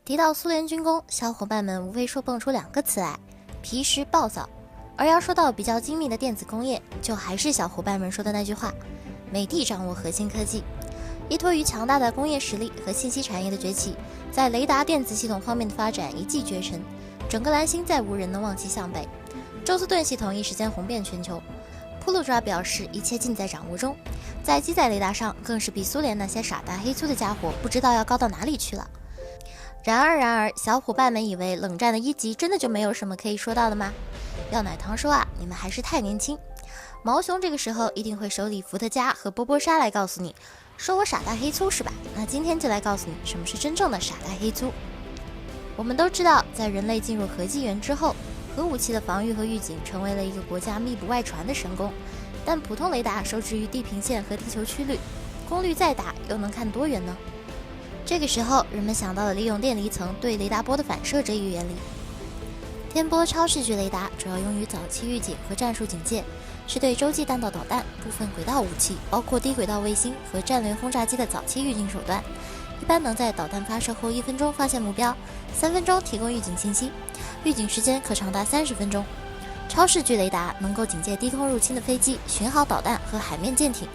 提到苏联军工，小伙伴们无非说蹦出两个词来：皮实暴躁。而要说到比较精密的电子工业，就还是小伙伴们说的那句话：美帝掌握核心科技。依托于强大的工业实力和信息产业的崛起，在雷达电子系统方面的发展一骑绝尘，整个蓝星再无人能望其项背。宙斯盾系统一时间红遍全球，普鲁抓表示一切尽在掌握中。在机载雷达上，更是比苏联那些傻大黑粗的家伙不知道要高到哪里去了。然而，小伙伴们以为冷战的一级真的就没有什么可以说到的吗？要奶糖说啊，你们还是太年轻。毛熊这个时候一定会手里伏特加和波波沙来告诉你，说我傻大黑粗是吧？那今天就来告诉你什么是真正的傻大黑粗。我们都知道，在人类进入核纪元之后，核武器的防御和预警成为了一个国家密不外传的神功。但普通雷达受制于地平线和地球曲率，功率再大又能看多远呢？这个时候，人们想到了利用电离层对雷达波的反射这一原理。天波超视距雷达主要用于早期预警和战术警戒，是对洲际弹道导弹、部分轨道武器，包括低轨道卫星和战略轰炸机的早期预警手段。一般能在导弹发射后1分钟发现目标，3分钟提供预警信息，预警时间可长达30分钟。超视距雷达能够警戒低空入侵的飞机、巡航导弹和海面舰艇。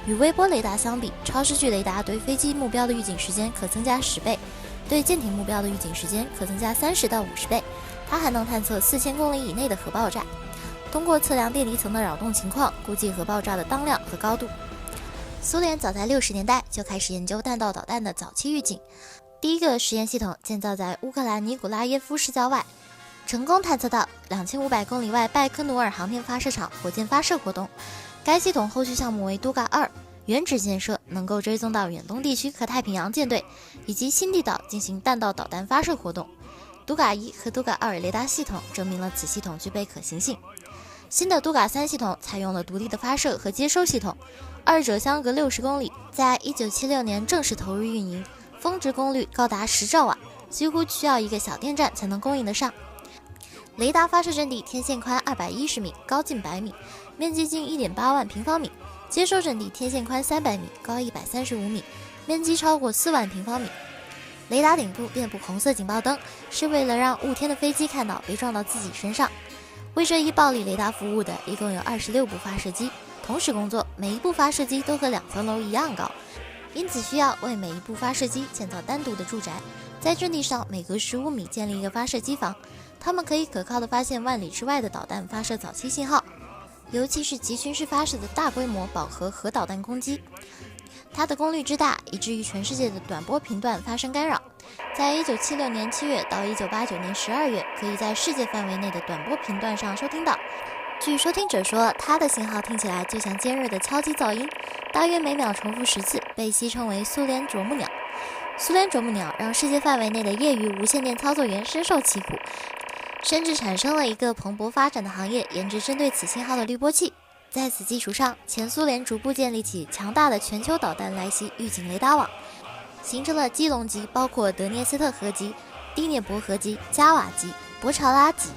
与微波雷达相比，超视距雷达对飞机目标的预警时间可增加10倍，对舰艇目标的预警时间可增加30到50倍。它还能探测4000公里以内的核爆炸，通过测量电离层的扰动情况，估计核爆炸的当量和高度。苏联早在60年代就开始研究弹道导弹的早期预警，第一个实验系统建造在乌克兰尼古拉耶夫市郊外，成功探测到2500公里外拜科努尔航天发射场火箭发射活动。该系统后续项目为都嘎2，原址建设能够追踪到远东地区和太平洋舰队以及新地岛进行弹道导弹发射活动。都嘎1和都嘎2雷达系统证明了此系统具备可行性。新的都嘎3系统采用了独立的发射和接收系统，二者相隔60公里，在1976年正式投入运营，峰值功率高达10兆瓦，几乎需要一个小电站才能供应得上。雷达发射阵地天线宽210米，高近100米，面积近1.8万平方米；接收阵地天线宽300米，高135米，面积超过4万平方米。雷达顶部遍布红色警报灯，是为了让雾天的飞机看到别撞到自己身上。为这一暴力雷达服务的一共有26部发射机，同时工作，每一部发射机都和2层楼一样高，因此需要为每一部发射机建造单独的住宅，在阵地上每隔15米建立一个发射机房。它们可以可靠地发现万里之外的导弹发射早期信号，尤其是集群式发射的大规模饱和核导弹攻击。它的功率之大，以至于全世界的短波频段发生干扰。在1976年7月到1989年12月，可以在世界范围内的短波频段上收听到。据收听者说，它的信号听起来就像尖锐的敲击噪音，大约每秒重复10次，被戏称为苏联啄木鸟。苏联啄木鸟让世界范围内的业余无线电操作员深受其苦，甚至产生了一个蓬勃发展的行业，研制针对此信号的滤波器。在此基础上，前苏联逐步建立起强大的全球导弹来袭预警雷达网，形成了基隆级，包括德涅斯特河级、第聂伯河级、加瓦级、博查拉级。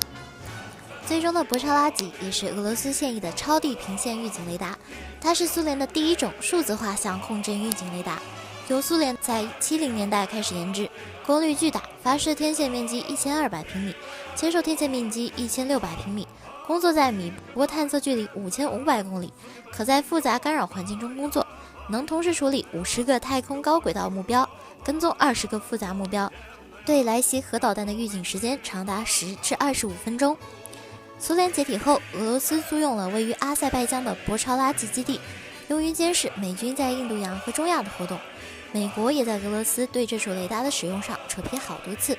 最终的博查拉级也是俄罗斯现役的超地平线预警雷达，它是苏联的第一种数字化相控阵预警雷达，由苏联在70年代开始研制，功率巨大，发射天线面积1200平米，接受天线面积1600平米，工作在米波探测距离5500公里，可在复杂干扰环境中工作，能同时处理50个太空高轨道目标，跟踪20个复杂目标，对来袭核导弹的预警时间长达10至25分钟。苏联解体后，俄罗斯租用了位于阿塞拜疆的博超拉级基地，用于监视美军在印度洋和中亚的活动。美国也在俄罗斯对这处雷达的使用上扯皮好多次。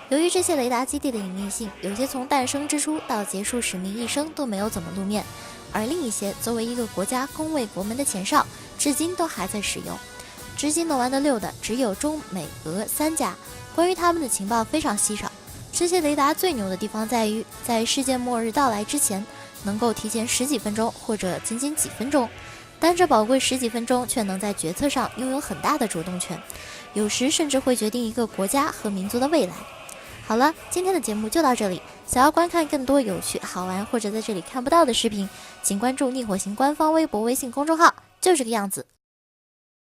由于这些雷达基地的隐秘性，有些从诞生之初到结束使命一生都没有怎么露面，而另一些作为一个国家恭卫国门的前哨，至今都还在使用。至今能玩得溜的只有中美俄3家，关于他们的情报非常稀少。这些雷达最牛的地方在于，在世界末日到来之前，能够提前10几分钟或者仅仅几分钟，但这宝贵10几分钟却能在决策上拥有很大的主动权，有时甚至会决定一个国家和民族的未来。好了，今天的节目就到这里。想要观看更多有趣、好玩或者在这里看不到的视频，请关注逆火星官方微博、微信公众号，就这个样子。